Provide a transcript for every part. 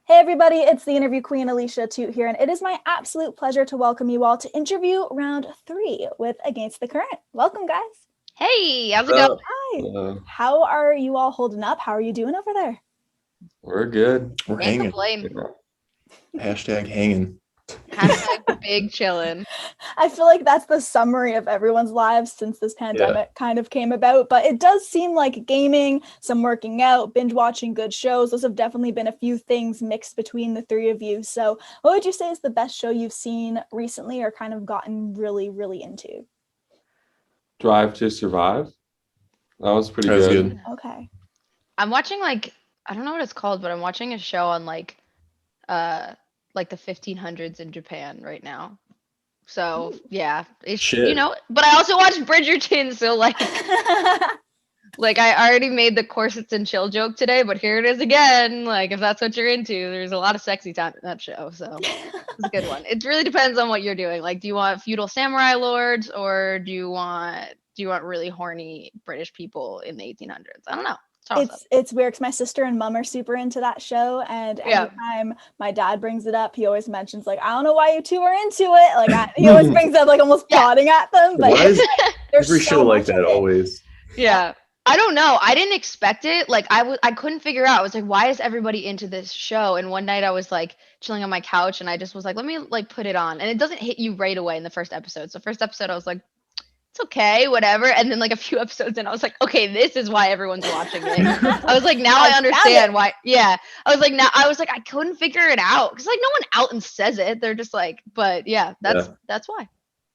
Hey everybody, it's the interview queen Alicia Atout here, and it is my absolute pleasure to welcome you all to interview round 3 with Against the Current. Welcome, guys. Hey, how's it going? Up? Hi. Uh, How are you all holding up? How are you doing over there? we're good. We're Can't hanging. complain. Hashtag hanging. Hashtag big chillin'. I feel like that's the summary of everyone's lives since this pandemic kind of came about, but it does seem like gaming, some working out, binge watching good shows, those have definitely been a few things mixed between the three of you. So what would you say is the best show you've seen recently or kind of gotten really, really into? Drive to Survive. That was pretty That was good. good. Okay. I'm watching I don't know what it's called, but I'm watching a show on uh the 1500s in Japan right now. So yeah, it's Shit. but I also watched Bridgerton, so I already made the corsets and chill joke today, but here it is again. Like if that's what you're into, there's a lot of sexy time in that show, so it's a good one. It really depends on what you're doing. Like, do you want feudal samurai lords or do you want really horny British people in the 1800s? I don't know. Toss up. It's weird because my sister and mom are super into that show, and Yeah. anytime my dad brings it up, he always mentions like, I don't know why you two are into it. He always brings up like almost Yeah. prodding at them, but Why is there's every so show like much of that it. always? Yeah. I don't know. I didn't expect it. I couldn't figure out. I was like, why is everybody into this show? And one night I was like chilling on my couch and I just was like, let me like put it on. And it doesn't hit you right away in the first episode. So first episode I was like, it's okay, whatever. And then like a few episodes in, I was like, okay, this is why everyone's watching it. I was like, now I found understand it. why. Yeah. I couldn't figure it out. Cause like no one out and says it. They're just like, but yeah, that's why.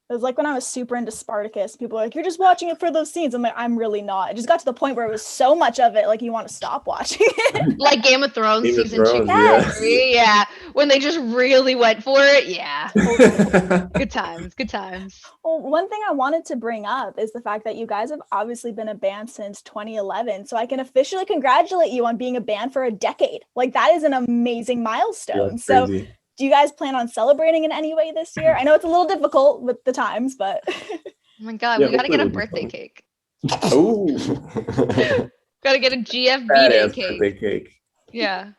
It was like when I was super into Spartacus. People were like, "You're just watching it for those scenes." I'm like, "I'm really not." It just got to the point where it was so much of it, like you want to stop watching it. Like Game of Thrones Game of season 2 Thrones, and Yes. 3. Yeah. When they just really went for it. Yeah. yeah. Good times. Good times. Well, one thing I wanted to bring up is the fact that you guys have obviously been a band since 2011. So I can officially congratulate you on being a band for a decade. Like that is an amazing milestone. That's So crazy. do you guys plan on celebrating in any way this year? I know it's a little difficult with the times, but Oh my God. Yeah, We got to hopefully get a it'll be birthday fun. cake. Oh, Got to get a GFB day badass cake. birthday cake. Yeah.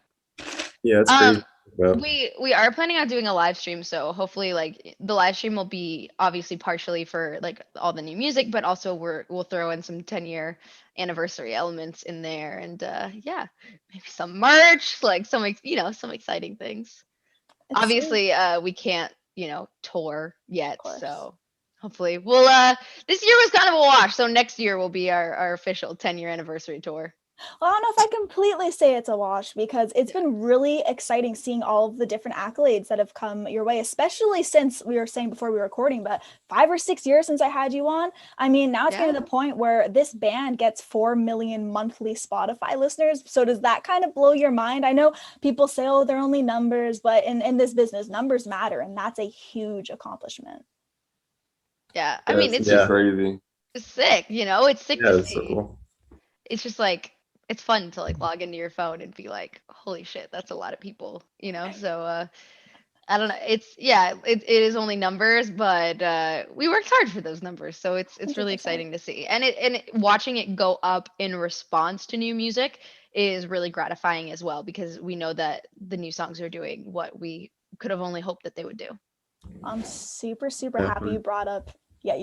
Yeah, that's crazy. Well, We are planning on doing a live stream, so hopefully like the live stream will be obviously partially for like all the new music, but also we'll throw in some 10-year anniversary elements in there and yeah, maybe some merch, like some exciting things. it's sweet, Obviously we can't, tour yet, of course. so hopefully we'll this year was kind of a wash, so next year will be our official 10-year anniversary tour. Well, I don't know if I completely say it's a wash because it's been really exciting seeing all of the different accolades that have come your way, especially since we were saying before we were recording, but 5 or 6 years since I had you on. I mean, now it's Yeah. getting to the point where this band gets 4 million monthly Spotify listeners. So does that kind of blow your mind? I know people say, oh, they're only numbers, but in this business, numbers matter. And that's a huge accomplishment. Yeah. I mean, That's it's just crazy. sick, it's sick yeah, to that's so see. cool. It's just like it's fun to like log into your phone and be like, holy shit, that's a lot of people. So I don't know. It is only numbers, but we worked hard for those numbers, so it's really 100%. exciting to see. Watching it go up in response to new music is really gratifying as well because we know that the new songs are doing what we could have only hoped that they would do. I'm super, super happy Definitely. you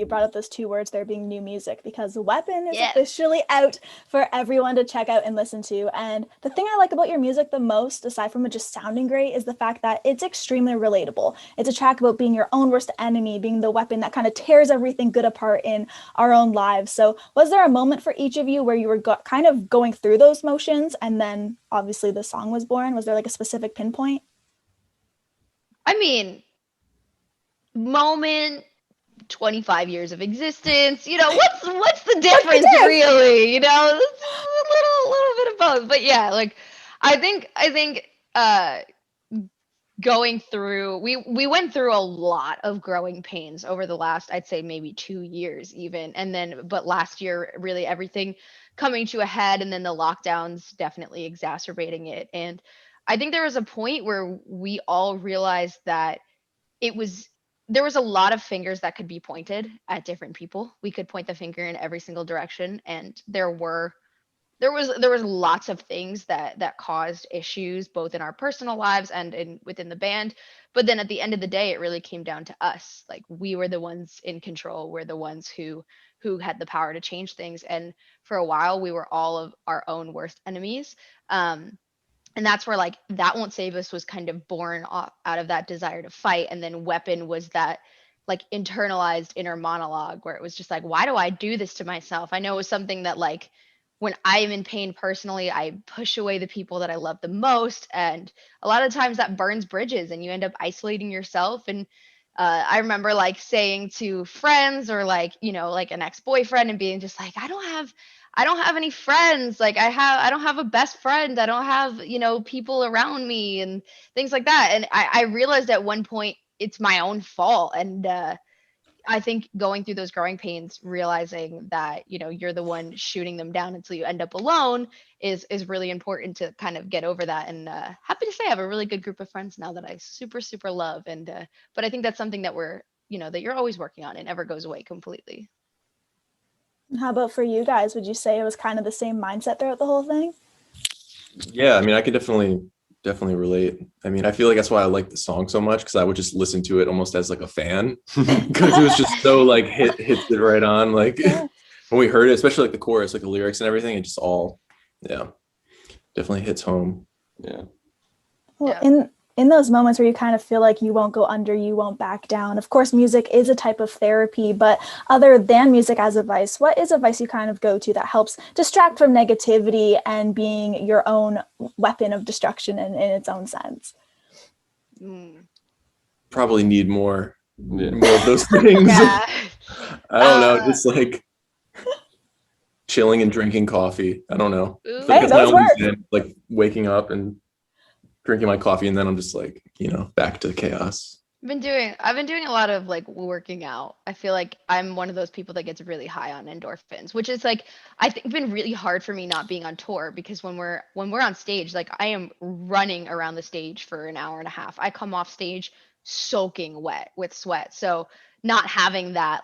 brought up those two words there being new music because Weapon is Yeah. officially out for everyone to check out and listen to. And the thing I like about your music the most, aside from it just sounding great, is the fact that it's extremely relatable. It's a track about being your own worst enemy, being the weapon that kind of tears everything good apart in our own lives. So was there a moment for each of you where you were kind of going through those motions and then obviously the song was born? Was there like a specific pinpoint? I mean, moment 25 years of existence, what's the What's the difference diff? really, it's a little bit of both, but yeah, like I think uh going through we went through a lot of growing pains over the last, I'd say, maybe 2 years even, and then but last year really everything coming to a head, and then the lockdowns definitely exacerbating it. And I think there was a point where we all realized that it was there was a lot of fingers that could be pointed at different people. We could point the finger in every single direction, and there were there was lots of things that caused issues both in our personal lives and within the band. But then at the end of the day, it really came down to us. Like we were the ones in control. We're the ones who had the power to change things. And for a while, we were all of our own worst enemies. And that's where like that won't save us was kind of born out of that desire to fight. And then weapon was that like internalized inner monologue where it was just like, why do I do this to myself? I know it was something that like when I'm in pain personally, I push away the people that I love the most. And a lot of times that burns bridges and you end up isolating yourself. And I remember like saying to friends or like, like an ex-boyfriend and being just like, I don't have any friends. Like I don't have a best friend. I don't have, people around me and things like that. And I realized at one point it's my own fault. And I think going through those growing pains, realizing that, you're the one shooting them down until you end up alone is really important to kind of get over that. And happy to say I have a really good group of friends now that I super, super love. And but I think that's something that that you're always working on. It never goes away completely. How about for you guys? Would you say it was kind of the same mindset throughout the whole thing? Yeah, I mean, I could definitely relate. I mean, I feel like that's why I like the song so much, because I would just listen to it almost as like a fan, because it was just so like hits it right on. Like Yeah. when we heard it, especially like the chorus, like the lyrics and everything, it just all, yeah, definitely hits home. Yeah. Well, Yeah. in those moments where you kind of feel like you won't go under, you won't back down. Of course, music is a type of therapy, but other than music as advice, what is advice you kind of go to that helps distract from negativity and being your own weapon of destruction in its own sense? Probably need more Yeah. of those things. Yeah. I don't know, just like chilling and drinking coffee. I don't know. I feel Ooh. like Hey, it's my those only work. zen, like waking up and drinking my coffee, and then I'm just like, back to the chaos. I've been doing a lot of like working out. I feel like I'm one of those people that gets really high on endorphins, which is like I think been really hard for me not being on tour, because when we're on stage, like I am running around the stage for an hour and a half. I come off stage soaking wet with sweat. So not having that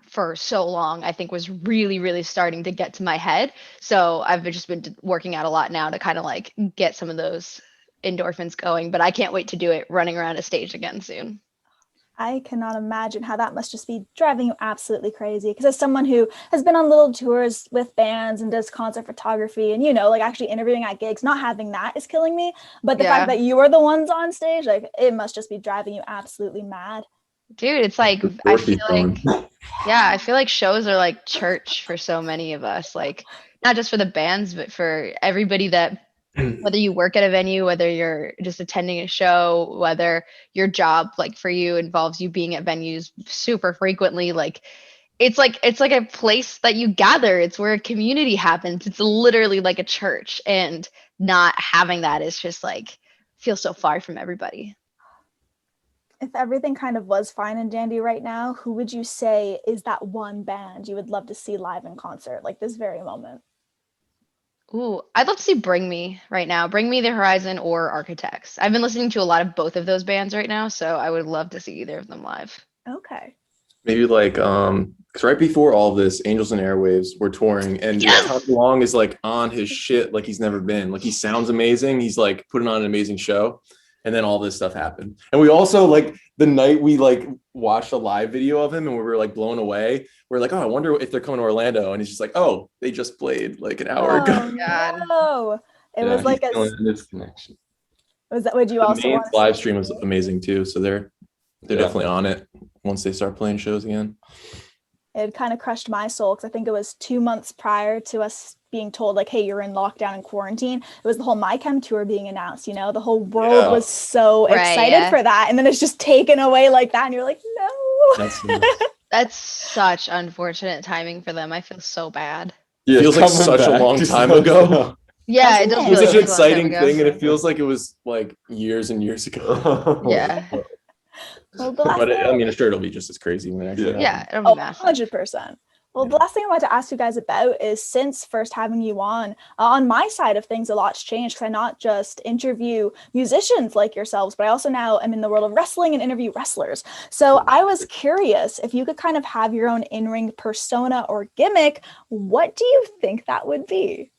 for so long, I think was really, really starting to get to my head. So I've just been working out a lot now to kind of like get some of those endorphins going, but I can't wait to do it running around a stage again soon. I cannot imagine how that must just be driving you absolutely crazy. Because as someone who has been on little tours with bands and does concert photography and, like actually interviewing at gigs, not having that is killing me. But the Yeah. fact that you are the ones on stage, like it must just be driving you absolutely mad. Dude, it's like I Dorothy feel like phone. I feel like shows are like church for so many of us, like not just for the bands, but for everybody that whether you work at a venue, whether you're just attending a show, whether your job like for you involves you being at venues super frequently, like it's like a place that you gather. It's where a community happens. It's literally like a church, and not having that is just like feels so far from everybody. If everything kind of was fine and dandy right now, who would you say is that one band you would love to see live in concert, like this very moment? Ooh, I'd love to see Bring Me right now. Bring Me the Horizon or Architects. I've been listening to a lot of both of those bands right now, so I would love to see either of them live. Okay. Maybe like because right before all this, Angels and Airwaves were touring, and Tom Long is like on his shit like he's never been. Like he sounds amazing. He's like putting on an amazing show. And then all this stuff happened. And we also like the night we like watched a live video of him and we were like blown away. We're like, oh, I wonder if they're coming to Orlando. And he's just like, oh, they just played like an hour ago. Oh, God. no. It was like a this connection. was that would you The also main want to live see? stream was amazing too. So they're definitely on it once they start playing shows again. It kind of crushed my soul because I think it was 2 months prior to us being told like, hey, you're in lockdown and quarantine. It was the whole My Chem tour being announced, the whole world was so Right, excited for that. And then it's just taken away like that. And you're like, no. That's such unfortunate timing for them. I feel so bad. It feels like such a long time ago. Yeah, it does It It was feel such like an a long time exciting ago. thing, and it feels like it was like years and years ago. Yeah. Well, But I mean, I'm sure it'll be just as crazy when it actually Yeah, happens. it'll be Oh, massive. 100%. Well, the last thing I wanted to ask you guys about is, since first having you on my side of things, a lot's changed because I not just interview musicians like yourselves, but I also now am in the world of wrestling and interview wrestlers. So I was curious if you could kind of have your own in-ring persona or gimmick, what do you think that would be?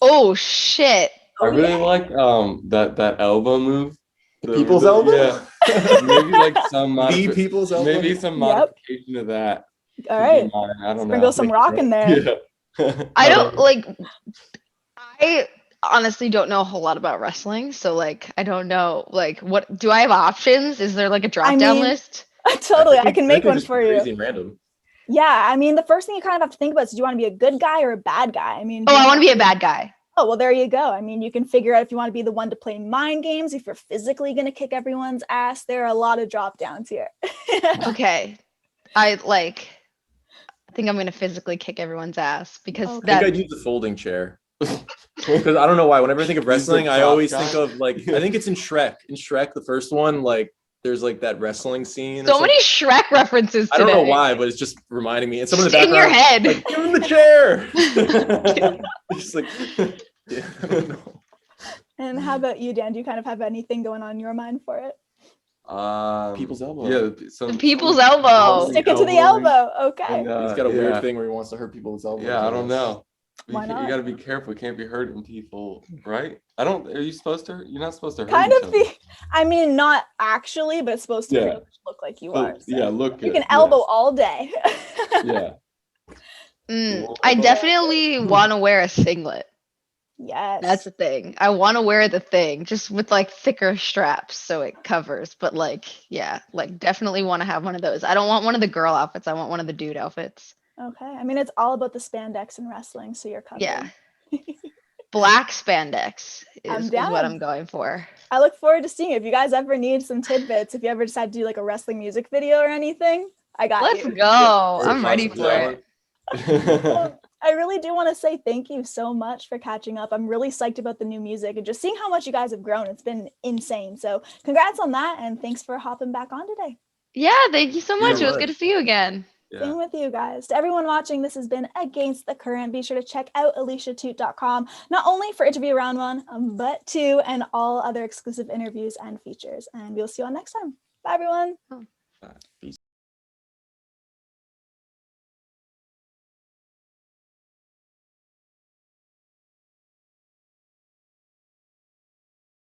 Oh shit. I really like that elbow move. The people's elbow? Yeah. Maybe like some The people's elbow? maybe some Yep. modification of that. All could be right. mine. I don't Sprinkle know. some rock in there. Yeah. I don't like. I honestly don't know a whole lot about wrestling, so like I don't know. Like, what do I have options? Is there like a drop down mean, list? Totally, I can make one just for crazy you. and random. Yeah, I mean, the first thing you kind of have to think about is, do you want to be a good guy or a bad guy? I mean, Oh, I want to be a bad guy. Oh, well, there you go. I mean, you can figure out if you want to be the one to play mind games, if you're physically going to kick everyone's ass. There are a lot of drop downs here. Okay, I think I'm gonna physically kick everyone's ass because Okay. I think I'd use the folding chair. Because I don't know why. Whenever I think of wrestling, I always think of like, I think it's in Shrek. In Shrek, the first one, like there's like that wrestling scene. So many Shrek references today. I don't know why, but it's just reminding me. And someone in the Just in your background, head. like, give him the chair. Just like, yeah, I don't know. And how about you, Dan? Do you kind of have anything going on in your mind for it? People's elbow. Yeah, The people's elbow. Stick it to the elbow. Okay. And, He's got a yeah. weird thing where he wants to hurt people's elbows. Yeah, I don't know. Why You not? got to be careful. You can't be hurting people, right? Are you supposed to? You're not supposed to hurt Kind each of other. I mean, not actually, but it's supposed to Yeah. pretty much look like you are. So. Yeah, look You good. can elbow all day. Yeah. I definitely want to wear a singlet. Yes. That's the thing. I want to wear the thing just with like thicker straps so it covers. But like, yeah, like definitely want to have one of those. I don't want one of the girl outfits. I want one of the dude outfits. Okay. I mean, it's all about the spandex in wrestling, so you're covered. Yeah. Black spandex I'm is down. what I'm going for. I look forward to seeing it. If you guys ever need some tidbits, if you ever decide to do like a wrestling music video or anything, I got Let's you. go. Or I'm ready classic for it. Well, I really do want to say thank you so much for catching up. I'm really psyched about the new music and just seeing how much you guys have grown. It's been insane. So congrats on that. And thanks for hopping back on today. Yeah, thank you so much. Yeah, It was good to see you again. Same with you guys. To everyone watching, this has been Against the Current. Be sure to check out AliciaToot.com, not only for interview round one, but two, and all other exclusive interviews and features. And we'll see you all next time. Bye, everyone. Peace.